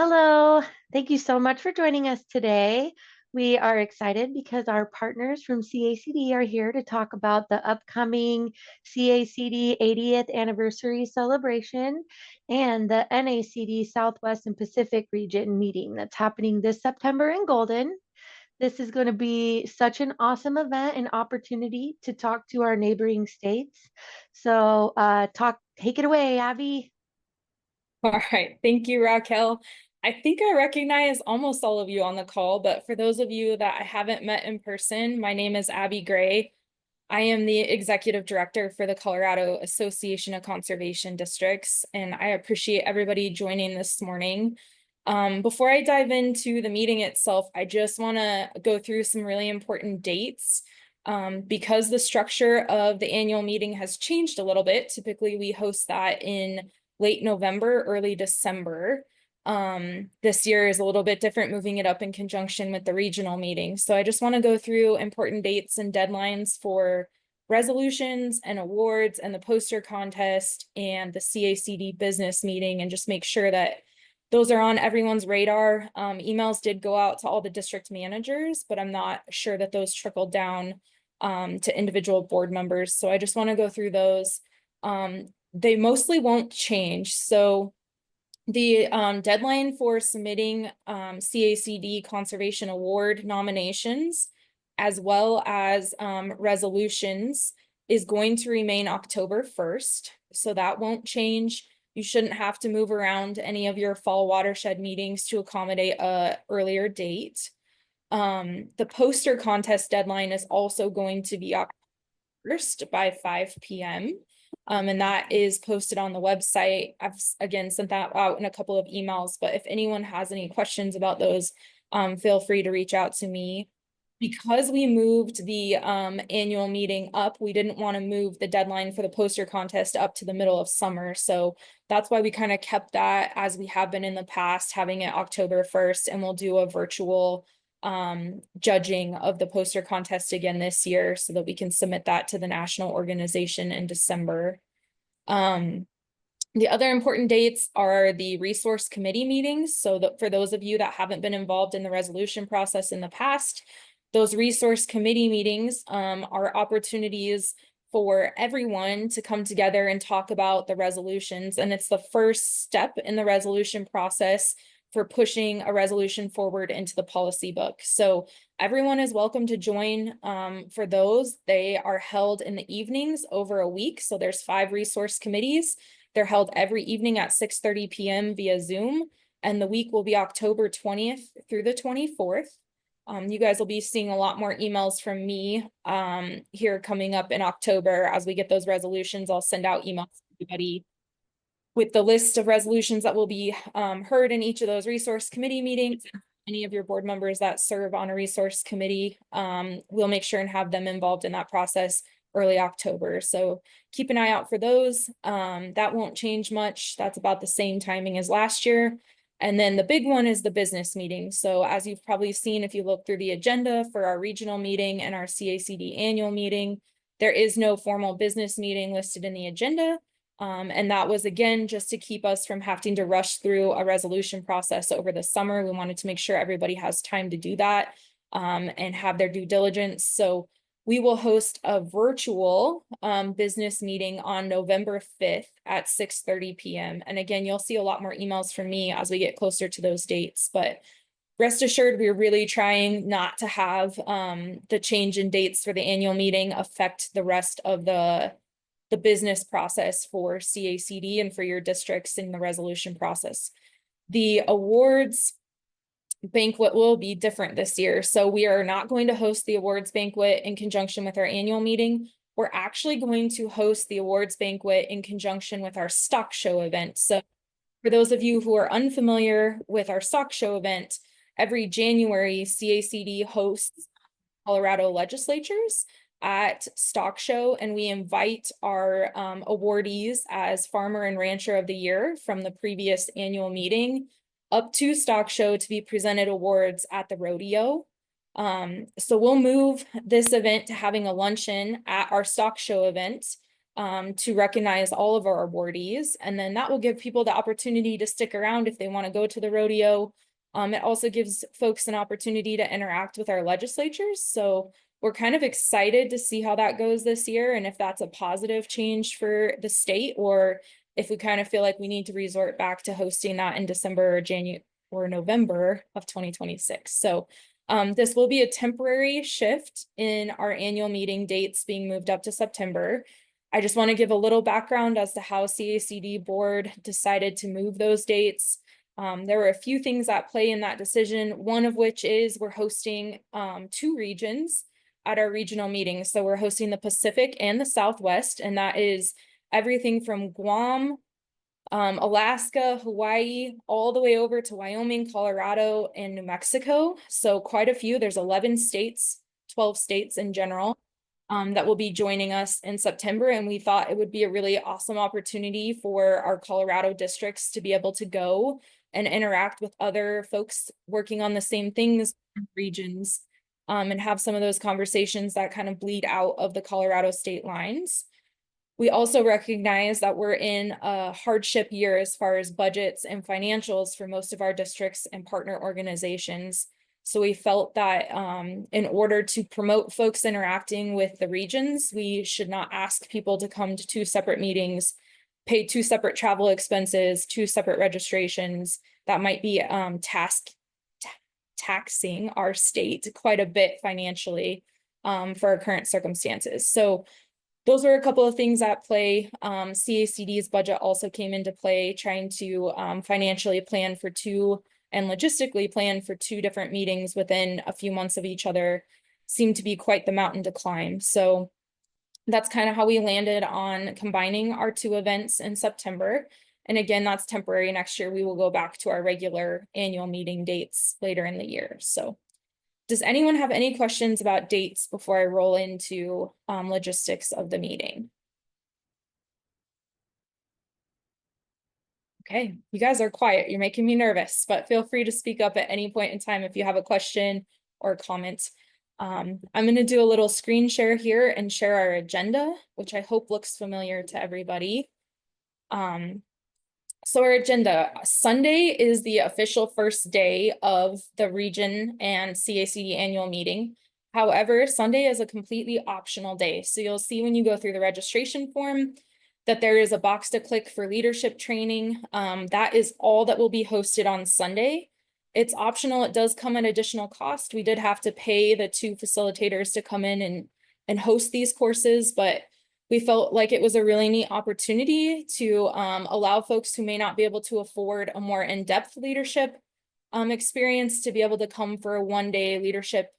Hello, thank you so much for joining us today. We are excited because our partners from CACD are here to talk about the upcoming CACD 80th anniversary celebration and the NACD Southwest and Pacific region meeting that's happening this September in Golden. This is going to be such an awesome event and opportunity to talk to our neighboring states. So, take it away, Abby. All right. Thank you, Raquel. I think I recognize almost all of you on the call, but for those of you that I haven't met in person, my name is Abby Gray. I am the executive director for the Colorado Association of Conservation Districts, and I appreciate everybody joining this morning. Before I dive into the meeting itself, I just want to go through some really important dates. Because the structure of the annual meeting has changed a little bit. Typically, we host that in late November, early December. This year is a little bit different, moving it up in conjunction with the regional meeting. So I just want to go through important dates and deadlines for resolutions and awards and the poster contest and the CACD business meeting, and just make sure that those are on everyone's radar. Emails did go out to all the district managers, but I'm not sure that those trickled down to individual board members. So I just want to go through those. They mostly won't change. So the deadline for submitting CACD Conservation Award nominations, as well as resolutions, is going to remain October 1st. So that won't change. You shouldn't have to move around any of your fall watershed meetings to accommodate a earlier date. The poster contest deadline is also going to be October 1st by 5 p.m. And that is posted on the website. I've again sent that out in a couple of emails, but if anyone has any questions about those, feel free to reach out to me. Because we moved the annual meeting up, we didn't want to move the deadline for the poster contest up to the middle of summer. So that's why we kind of kept that as we have been in the past, having it October 1st, and we'll do a virtual judging of the poster contest again this year so that we can submit that to the national organization in December. The other important dates are the resource committee meetings. So that for those of you that haven't been involved in the resolution process in the past, those resource committee meetings are opportunities for everyone to come together and talk about the resolutions. And it's the first step in the resolution process for pushing a resolution forward into the policy book. So everyone is welcome to join for those. They are held in the evenings over a week. So there's 5 resource committees. They're held every evening at 6:30 p.m. via Zoom. And the week will be October 20th through the 24th. You guys will be seeing a lot more emails from me here coming up in October. As we get those resolutions, I'll send out emails to everybody with the list of resolutions that will be heard in each of those resource committee meetings. Any of your board members that serve on a resource committee, we'll make sure and have them involved in that process early October. So keep an eye out for those. That won't change much. That's about the same timing as last year. And then the big one is the business meeting. So as you've probably seen, if you look through the agenda for our regional meeting and our CACD annual meeting, there is no formal business meeting listed in the agenda. And that was, again, just to keep us from having to rush through a resolution process over the summer. We wanted to make sure everybody has time to do that and have their due diligence. So we will host a virtual business meeting on November 5th at 6:30 p.m. And again, you'll see a lot more emails from me as we get closer to those dates. But rest assured, we're really trying not to have the change in dates for the annual meeting affect the rest of the business process for CACD and for your districts in the resolution process. The awards banquet will be different this year. So we are not going to host the awards banquet in conjunction with our annual meeting. We're actually going to host the awards banquet in conjunction with our stock show event. So for those of you who are unfamiliar with our stock show event, every January, CACD hosts Colorado legislatures at stock show, and we invite our awardees as farmer and rancher of the year from the previous annual meeting up to stock show to be presented awards at the rodeo. So we'll move this event to having a luncheon at our stock show event to recognize all of our awardees. And then that will give people the opportunity to stick around if they want to go to the rodeo. It also gives folks an opportunity to interact with our legislatures. So we're kind of excited to see how that goes this year and if that's a positive change for the state, or if we kind of feel like we need to resort back to hosting that in December or January or November of 2026. So this will be a temporary shift in our annual meeting dates being moved up to September. I just want to give a little background as to how CACD board decided to move those dates. There were a few things at play in that decision, one of which is we're hosting 2 regions at our regional meetings. So we're hosting the Pacific and the Southwest, and that is everything from Guam, Alaska, Hawaii, all the way over to Wyoming, Colorado, and New Mexico. So quite a few. There's 11 states, 12 states in general, that will be joining us in September. And we thought it would be a really awesome opportunity for our Colorado districts to be able to go and interact with other folks working on the same things in regions, and have some of those conversations that kind of bleed out of the Colorado state lines. We also recognize that we're in a hardship year as far as budgets and financials for most of our districts and partner organizations. So we felt that in order to promote folks interacting with the regions, we should not ask people to come to 2 separate meetings, pay 2 separate travel expenses, 2 separate registrations. That might be taxing our state quite a bit financially for our current circumstances. So those were a couple of things at play. CACD's budget also came into play, trying to financially plan for 2 and logistically plan for 2 different meetings within a few months of each other seemed to be quite the mountain to climb. So that's kind of how we landed on combining our 2 events in September. And again, that's temporary. Next year, we will go back to our regular annual meeting dates later in the year. So does anyone have any questions about dates before I roll into logistics of the meeting? Okay, you guys are quiet. You're making me nervous, but feel free to speak up at any point in time if you have a question or comment. I'm going to do a little screen share here and share our agenda, which I hope looks familiar to everybody. So our agenda, Sunday is the official first day of the region and CACD annual meeting. However, Sunday is a completely optional day. So you'll see when you go through the registration form that there is a box to click for leadership training. That is all that will be hosted on Sunday. It's optional. It does come at additional cost. We did have to pay the 2 facilitators to come in and host these courses, but we felt like it was a really neat opportunity to allow folks who may not be able to afford a more in-depth leadership experience to be able to come for a 1-day leadership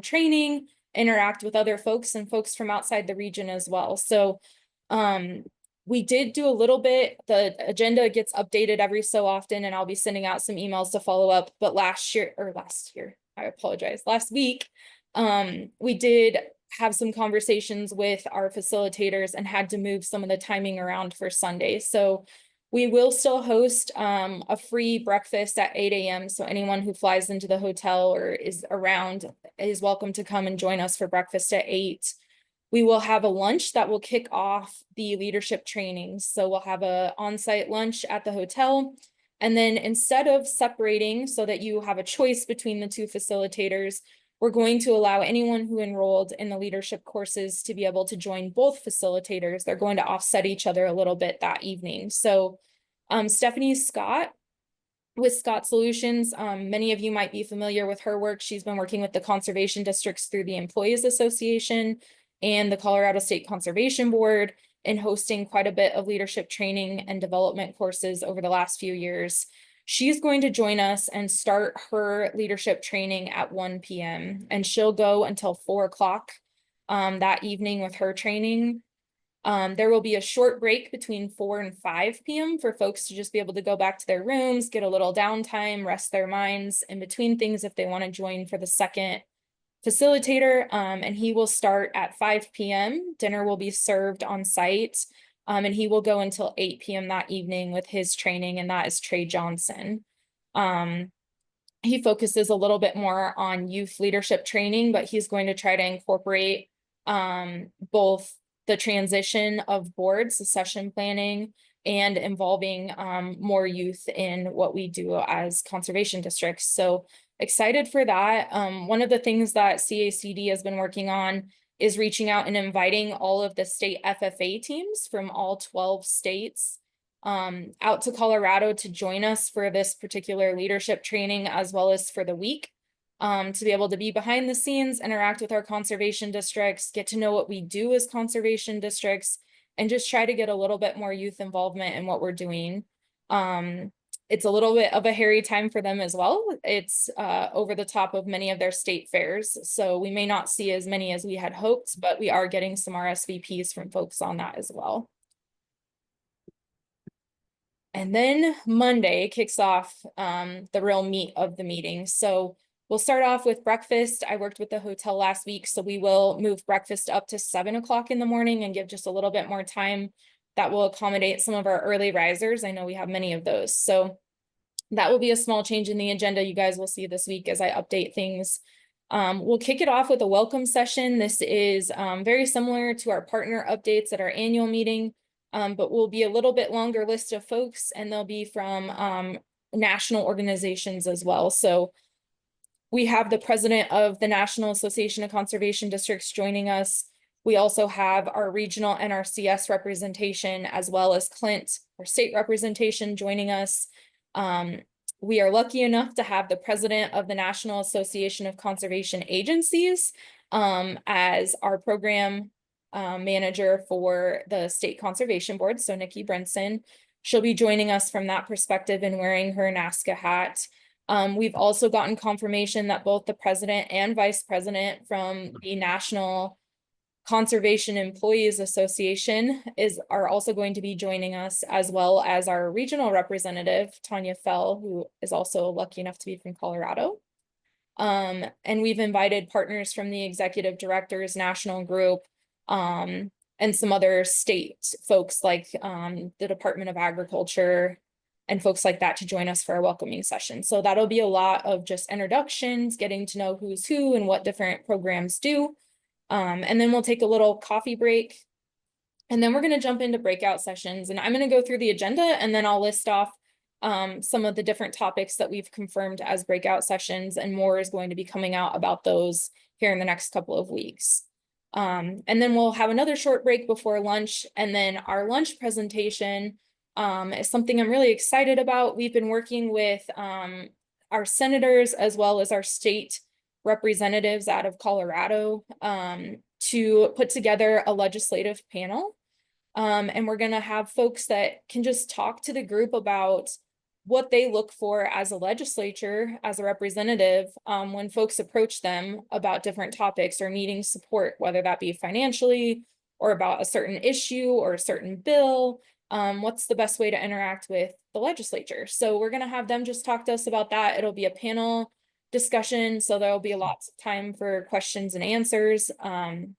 training, interact with other folks and folks from outside the region as well. So we did do a little bit, the agenda gets updated every so often, and I'll be sending out some emails to follow up. But last week, we did have some conversations with our facilitators and had to move some of the timing around for Sunday. So we will still host a free breakfast at 8 a.m. So anyone who flies into the hotel or is around is welcome to come and join us for breakfast at 8. We will have a lunch that will kick off the leadership trainings. So we'll have an on-site lunch at the hotel. And then instead of separating so that you have a choice between the 2 facilitators, we're going to allow anyone who enrolled in the leadership courses to be able to join both facilitators. They're going to offset each other a little bit that evening. So Stephanie Scott with Scott Solutions, many of you might be familiar with her work. She's been working with the conservation districts through the Employees Association and the Colorado State Conservation Board in hosting quite a bit of leadership training and development courses over the last few years. She's going to join us and start her leadership training at 1 p.m. and she'll go until 4 o'clock that evening with her training. There will be a short break between 4 and 5 p.m. for folks to just be able to go back to their rooms, get a little downtime, rest their minds in between things if they want to join for the second facilitator. And he will start at 5 p.m. Dinner will be served on site. And he will go until 8 p.m. that evening with his training, and that is Trey Johnson. He focuses a little bit more on youth leadership training, but he's going to try to incorporate both the transition of boards, the session planning, and involving more youth in what we do as conservation districts. So excited for that. One of the things that CACD has been working on is reaching out and inviting all of the state FFA teams from all 12 states out to Colorado to join us for this particular leadership training, as well as for the week, to be able to be behind the scenes, interact with our conservation districts, get to know what we do as conservation districts, and just try to get a little bit more youth involvement in what we're doing. It's a little bit of a hairy time for them as well. It's over the top of many of their state fairs, so we may not see as many as we had hoped, but we are getting some RSVPs from folks on that as well. And then Monday kicks off the real meat of the meeting. So we'll start off with breakfast. I worked with the hotel last week, so we will move breakfast up to 7 o'clock in the morning and give just a little bit more time. That will accommodate some of our early risers. I know we have many of those. So that will be a small change in the agenda you guys will see this week as I update things. We'll kick it off with a welcome session. This is very similar to our partner updates at our annual meeting, but will be a little bit longer list of folks, and they'll be from national organizations as well. So we have the president of the National Association of Conservation Districts joining us. We also have our regional NRCS representation, as well as Clint, our state representation, joining us. We are lucky enough to have the president of the National Association of Conservation Agencies as our program manager for the State Conservation Board, so Nikki Brinson. She'll be joining us from that perspective and wearing her NASCA hat. We've also gotten confirmation that both the president and vice president from the National Conservation Employees Association are also going to be joining us, as well as our regional representative, Tanya Fell, who is also lucky enough to be from Colorado. And we've invited partners from the executive directors national group, and some other state folks like the Department of Agriculture and folks like that to join us for our welcoming session. So that'll be a lot of just introductions, getting to know who's who and what different programs do. And then we'll take a little coffee break. And then we're going to jump into breakout sessions. And I'm going to go through the agenda, and then I'll list off some of the different topics that we've confirmed as breakout sessions, and more is going to be coming out about those here in the next couple of weeks. And then we'll have another short break before lunch. And then our lunch presentation is something I'm really excited about. We've been working with our senators as well as our state representatives out of Colorado to put together a legislative panel. And we're going to have folks that can just talk to the group about what they look for as a legislature, as a representative, when folks approach them about different topics or needing support, whether that be financially or about a certain issue or a certain bill. What's the best way to interact with the legislature? So we're going to have them just talk to us about that. It'll be a panel discussion, so there'll be lots of time for questions and answers. And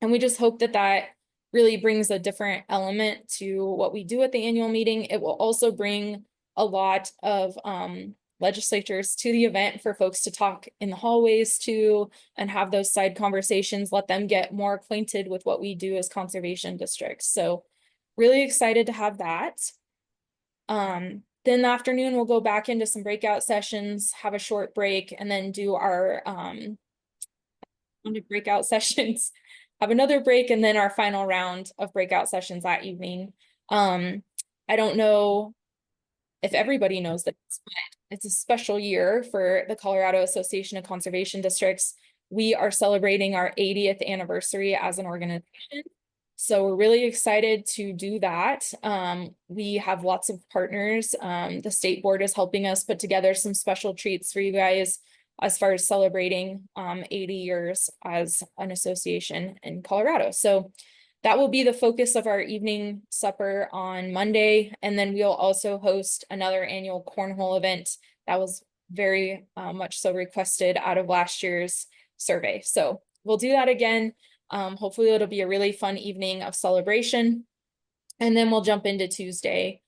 we just hope that that really brings a different element to what we do at the annual meeting. It will also bring a lot of legislators to the event for folks to talk in the hallways to, and have those side conversations, let them get more acquainted with what we do as conservation districts. So really excited to have that. Then the afternoon, we'll go back into some breakout sessions, have a short break, and then do our breakout sessions, have another break, and then our final round of breakout sessions that evening. I don't know if everybody knows that it's a special year for the Colorado Association of Conservation Districts. We are celebrating our 80th anniversary as an organization. So we're really excited to do that. We have lots of partners. The state board is helping us put together some special treats for you guys as far as celebrating 80 years as an association in Colorado. So that will be the focus of our evening supper on Monday. And then we'll also host another annual cornhole event that was very much so requested out of last year's survey. So we'll do that again. Hopefully it'll be a really fun evening of celebration. And then we'll jump into Tuesday.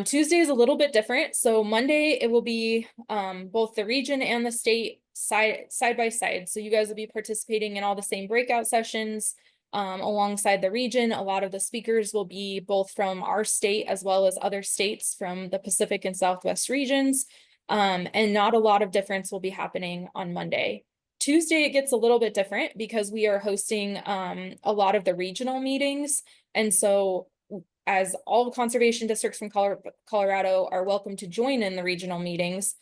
Tuesday is a little bit different. So Monday, it will be both the region and the state side by side. So you guys will be participating in all the same breakout sessions. alongside the region. A lot of the speakers will be both from our state as well as other states from the Pacific and Southwest regions. And not a lot of difference will be happening on Monday. Tuesday, it gets a little bit different because we are hosting a lot of the regional meetings. And so as all conservation districts from Colorado are welcome to join in the regional meetings,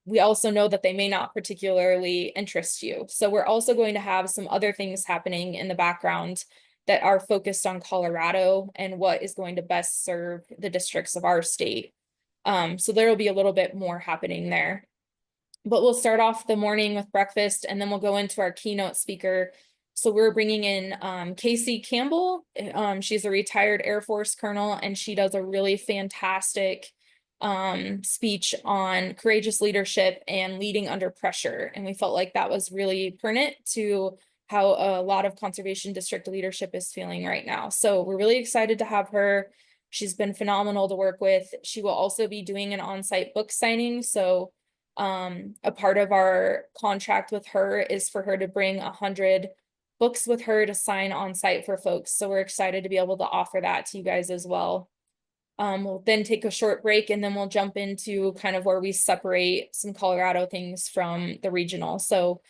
we also know that they may not particularly interest you. So we're also going to have some other things happening in the background that are focused on Colorado and what is going to best serve the districts of our state. So there will be a little bit more happening there. But we'll start off the morning with breakfast, and then we'll go into our keynote speaker. So we're bringing in Casey Campbell. She's a retired Air Force colonel, and she does a really fantastic speech on courageous leadership and leading under pressure. And we felt like that was really pertinent to how a lot of conservation district leadership is feeling right now. So we're really excited to have her. She's been phenomenal to work with. She will also be doing an on-site book signing. So a part of our contract with her is for her to bring 100 books with her to sign on site for folks. So we're excited to be able to offer that to you guys as well. We'll then take a short break, and then we'll jump into kind of where we separate some Colorado things from the regional. So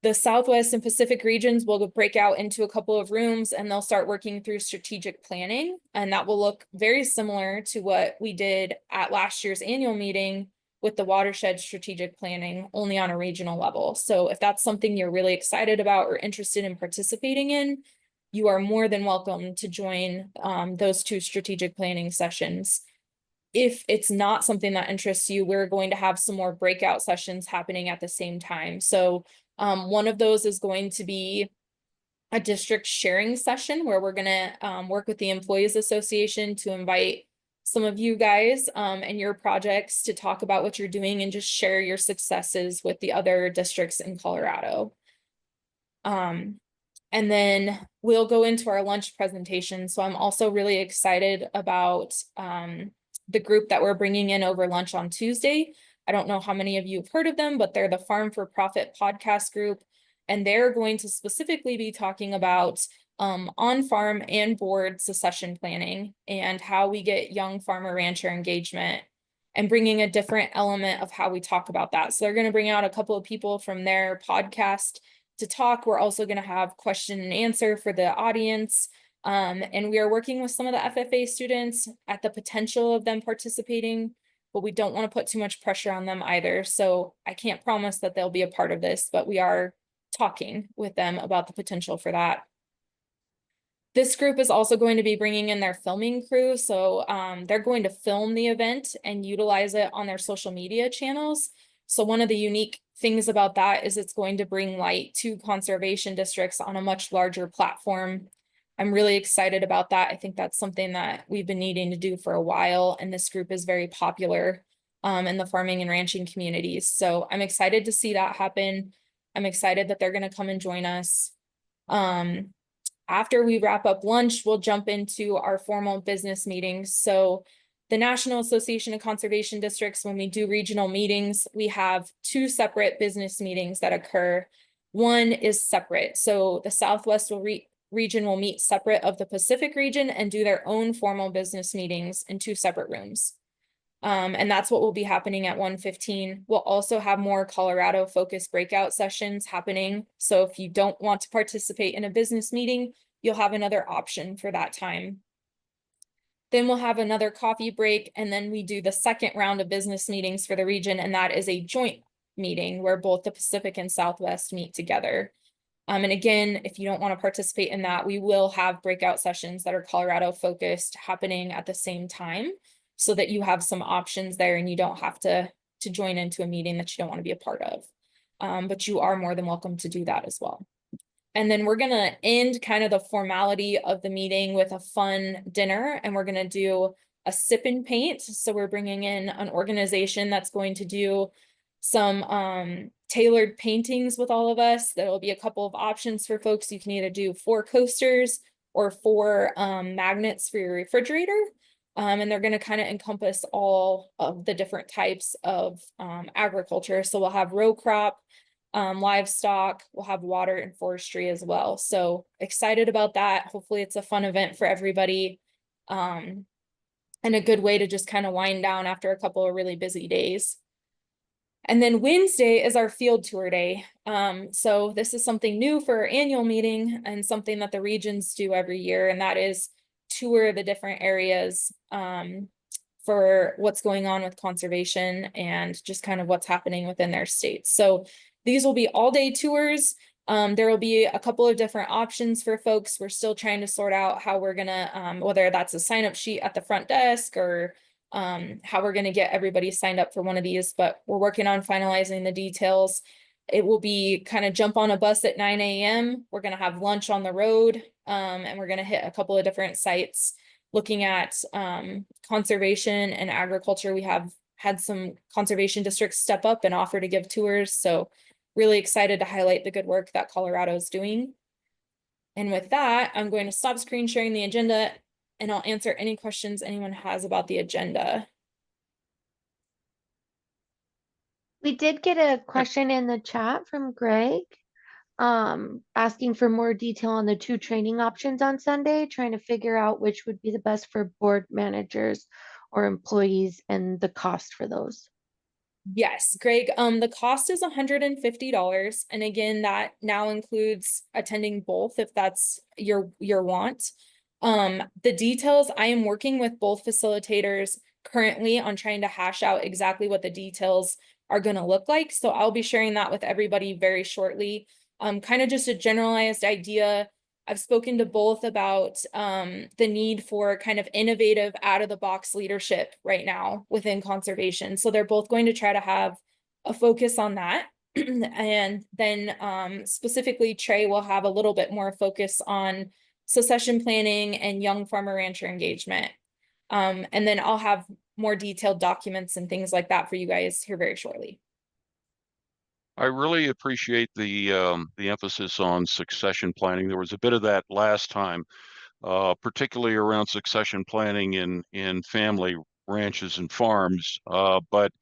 the Southwest and Pacific regions will break out into a couple of rooms, and they'll start working through strategic planning. And that will look very similar to what we did at last year's annual meeting with the watershed strategic planning, only on a regional level. So if that's something you're really excited about or interested in participating in, you are more than welcome to join those two strategic planning sessions. If it's not something that interests you, we're going to have some more breakout sessions happening at the same time. So one of those is going to be a district sharing session where we're going to work with the Employees Association to invite some of you guys and your projects to talk about what you're doing and just share your successes with the other districts in Colorado. And then we'll go into our lunch presentation. So I'm also really excited about the group that we're bringing in over lunch on Tuesday. I don't know how many of you have heard of them, but they're the Farm for Profit podcast group. And they're going to specifically be talking about on-farm and board succession planning and how we get young farmer rancher engagement and bringing a different element of how we talk about that. So they're going to bring out a couple of people from their podcast to talk. We're also going to have question and answer for the audience. And we are working with some of the FFA students at the potential of them participating, but we don't want to put too much pressure on them either. So I can't promise that they'll be a part of this, but we are talking with them about the potential for that. This group is also going to be bringing in their filming crew. So they're going to film the event and utilize it on their social media channels. So one of the unique things about that is it's going to bring light to conservation districts on a much larger platform. I'm really excited about that. I think that's something that we've been needing to do for a while, and this group is very popular in the farming and ranching communities. So I'm excited to see that happen. I'm excited that they're going to come and join us. After we wrap up lunch, we'll jump into our formal business meetings. So the National Association of Conservation Districts, when we do regional meetings, we have two separate business meetings that occur. One is separate. So the Southwest region will meet separate of the Pacific region and do their own formal business meetings in two separate rooms. And that's what will be happening at 1:15. We'll also have more Colorado focused breakout sessions happening. So if you don't want to participate in a business meeting, you'll have another option for that time. Then we'll have another coffee break, and then we do the second round of business meetings for the region, and that is a joint meeting where both the Pacific and Southwest meet together. And again, if you don't want to participate in that, we will have breakout sessions that are Colorado focused happening at the same time, so that you have some options there and you don't have to join into a meeting that you don't want to be a part of. But you are more than welcome to do that as well. And then we're going to end kind of the formality of the meeting with a fun dinner, and we're going to do a sip and paint. So we're bringing in an organization that's going to do some tailored paintings with all of us. There will be a couple of options for folks. You can either do 4 coasters or 4 magnets for your refrigerator. And they're going to kind of encompass all of the different types of agriculture. So we'll have row crop, livestock, we'll have water and forestry as well. So excited about that. Hopefully it's a fun event for everybody. And a good way to just kind of wind down after a couple of really busy days. And then Wednesday is our field tour day. So this is something new for our annual meeting and something that the regions do every year, and that is tour the different areas for what's going on with conservation and just kind of what's happening within their states. So these will be all-day tours. There will be a couple of different options for folks. We're still trying to sort out how we're gonna, whether that's a sign-up sheet at the front desk or how we're going to get everybody signed up for one of these, but we're working on finalizing the details. It will be kind of jump on a bus at 9 a.m. We're going to have lunch on the road, and we're going to hit a couple of different sites looking at conservation and agriculture. We have had some conservation districts step up and offer to give tours, so really excited to highlight the good work that Colorado is doing. And with that, I'm going to stop screen sharing the agenda and I'll answer any questions anyone has about the agenda. We did get a question in the chat from Greg, asking for more detail on the 2 training options on Sunday, trying to figure out which would be the best for board managers or employees and the cost for those. Yes, Greg, the cost is $150. And again, that now includes attending both if that's your want. The details, I am working with both facilitators currently on trying to hash out exactly what the details are going to look like. So I'll be sharing that with everybody very shortly. Kind of just a generalized idea. I've spoken to both about the need for kind of innovative out-of-the-box leadership right now within conservation. So they're both going to try to have a focus on that. And then specifically, Trey will have a little bit more focus on succession planning and young farmer rancher engagement. And then I'll have more detailed documents and things like that for you guys here very shortly. I really appreciate the emphasis on succession planning. There was a bit of that last time, particularly around succession planning in family ranches and farms. But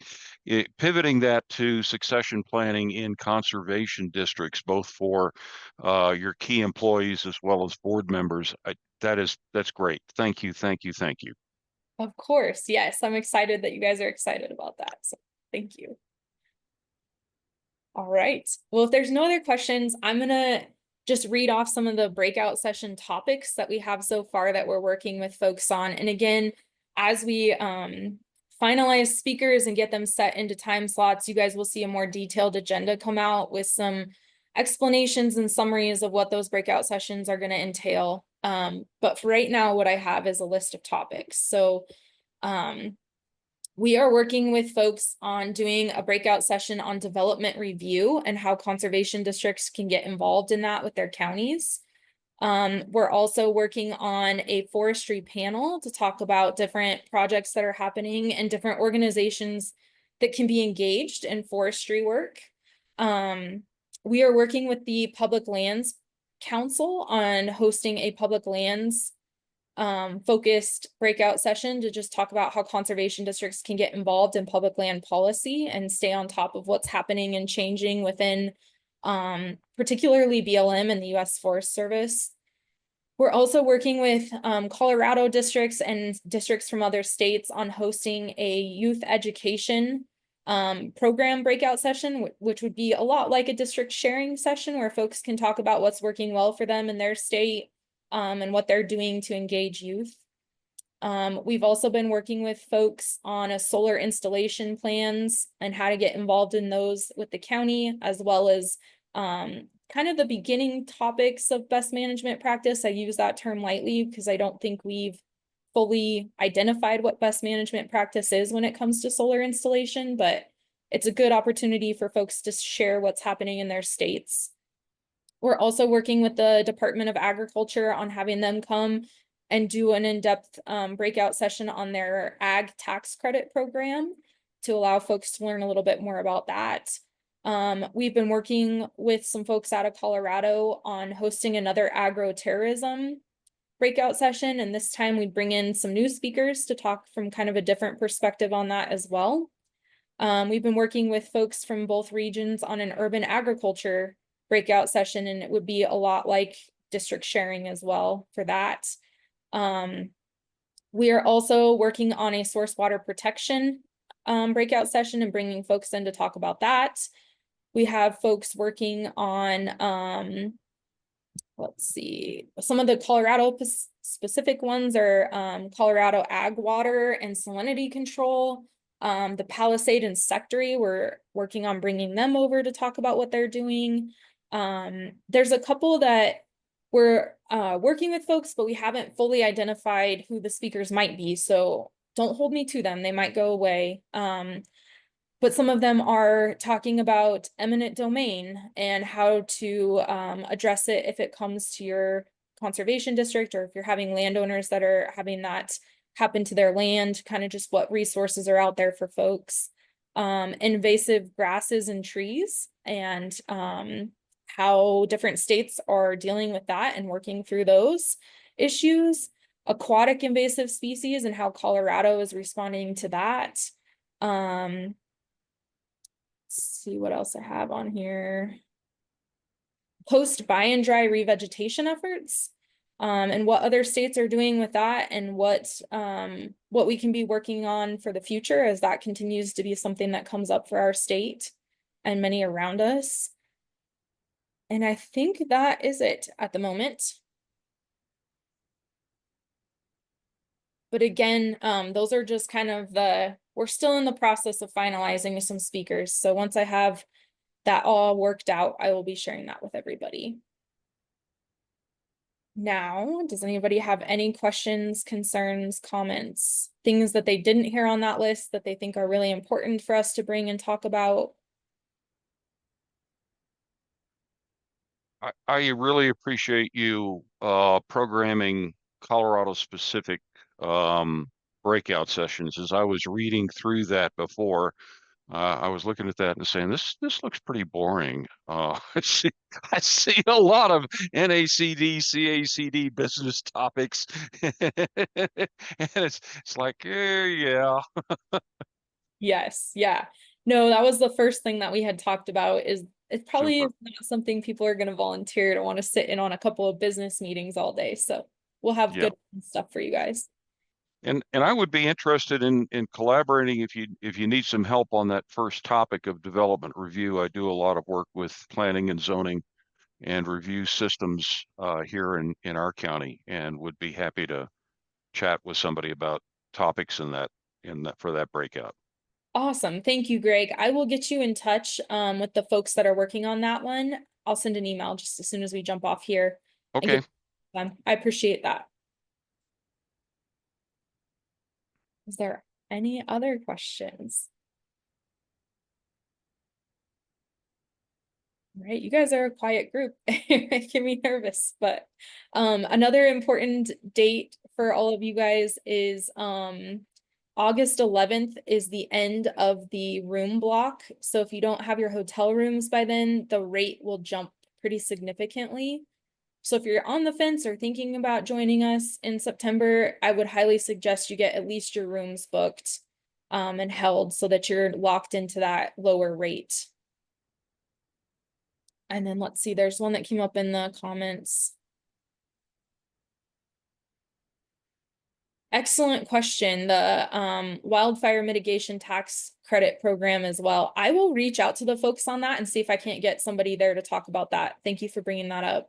pivoting that to succession planning in conservation districts, both for your key employees as well as board members, that's great. Thank you, thank you, thank you. Of course, yes, I'm excited that you guys are excited about that. So thank you. All right. Well, if there's no other questions, I'm gonna just read off some of the breakout session topics that we have so far that we're working with folks on. And again, as we finalize speakers and get them set into time slots, you guys will see a more detailed agenda come out with some explanations and summaries of what those breakout sessions are going to entail. But for right now, what I have is a list of topics. So we are working with folks on doing a breakout session on development review and how conservation districts can get involved in that with their counties. We're also working on a forestry panel to talk about different projects that are happening and different organizations that can be engaged in forestry work. We are working with the Public Lands Council on hosting a public lands focused breakout session to just talk about how conservation districts can get involved in public land policy and stay on top of what's happening and changing within particularly BLM and the US Forest Service. We're also working with Colorado districts and districts from other states on hosting a youth education program breakout session, which would be a lot like a district sharing session where folks can talk about what's working well for them in their state and what they're doing to engage youth. We've also been working with folks on a solar installation plans and how to get involved in those with the county, as well as kind of the beginning topics of best management practice. I use that term lightly because I don't think we've fully identified what best management practice is when it comes to solar installation, but it's a good opportunity for folks to share what's happening in their states. We're also working with the Department of Agriculture on having them come and do an in-depth breakout session on their ag tax credit program to allow folks to learn a little bit more about that. We've been working with some folks out of Colorado on hosting another agro-terrorism breakout session, and this time we bring in some new speakers to talk from kind of a different perspective on that as well. We've been working with folks from both regions on an urban agriculture breakout session, and it would be a lot like district sharing as well for that. We are also working on a source water protection breakout session and bringing folks in to talk about that. We have folks working on, let's see, some of the Colorado specific ones are Colorado ag water and salinity control. The Palisade and Sectory, we're working on bringing them over to talk about what they're doing. There's a couple that we're working with folks, but we haven't fully identified who the speakers might be, so don't hold me to them. They might go away. But some of them are talking about eminent domain and how to address it if it comes to your conservation district, or if you're having landowners that are having that happen to their land, kind of just what resources are out there for folks. Invasive grasses and trees, and how different states are dealing with that and working through those issues. Aquatic invasive species and how Colorado is responding to that. Let's see what else I have on here. Post buy and dry revegetation efforts, and what other states are doing with that, and what we can be working on for the future, as that continues to be something that comes up for our state and many around us. And I think that is it at the moment. But again, those are just kind of we're still in the process of finalizing some speakers. So once I have that all worked out, I will be sharing that with everybody. Now, does anybody have any questions, concerns, comments, things that they didn't hear on that list that they think are really important for us to bring and talk about? I really appreciate you programming Colorado specific breakout sessions. As I was reading through that before, I was looking at that and saying, this looks pretty boring. I see a lot of NACD, CACD business topics, and it's like, yeah. Yes, yeah. No, that was the first thing that we had talked about, is it probably Super. is not something people are going to volunteer to want to sit in on a couple of business meetings all day. So we'll have Yeah. good stuff for you guys. And I would be interested in collaborating if you need some help on that first topic of development review. I do a lot of work with planning and zoning and review systems here in our county, and would be happy to chat with somebody about topics in that for that breakout. Awesome. Thank you, Greg. I will get you in touch with the folks that are working on that one. I'll send an email just as soon as we jump off here. And Okay. get them. I appreciate that. Is there any other questions? Right, you guys are a quiet group. You're making me nervous, but another important date for all of you guys is August 11th is the end of the room block. So if you don't have your hotel rooms by then, the rate will jump pretty significantly. So if you're on the fence or thinking about joining us in September, I would highly suggest you get at least your rooms booked and held, so that you're locked into that lower rate. And then let's see, there's one that came up in the comments. Excellent question. The wildfire mitigation tax credit program as well. I will reach out to the folks on that and see if I can't get somebody there to talk about that. Thank you for bringing that up.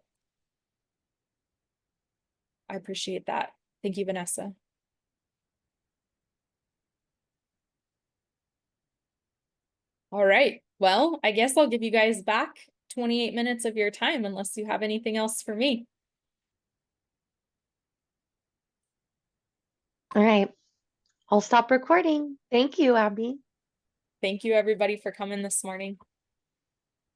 I appreciate that. Thank you, Vanessa. All right. Well, I guess I'll give you guys back 28 minutes of your time, unless you have anything else for me. All right. I'll stop recording. Thank you, Abby. Thank you, everybody, for coming this morning.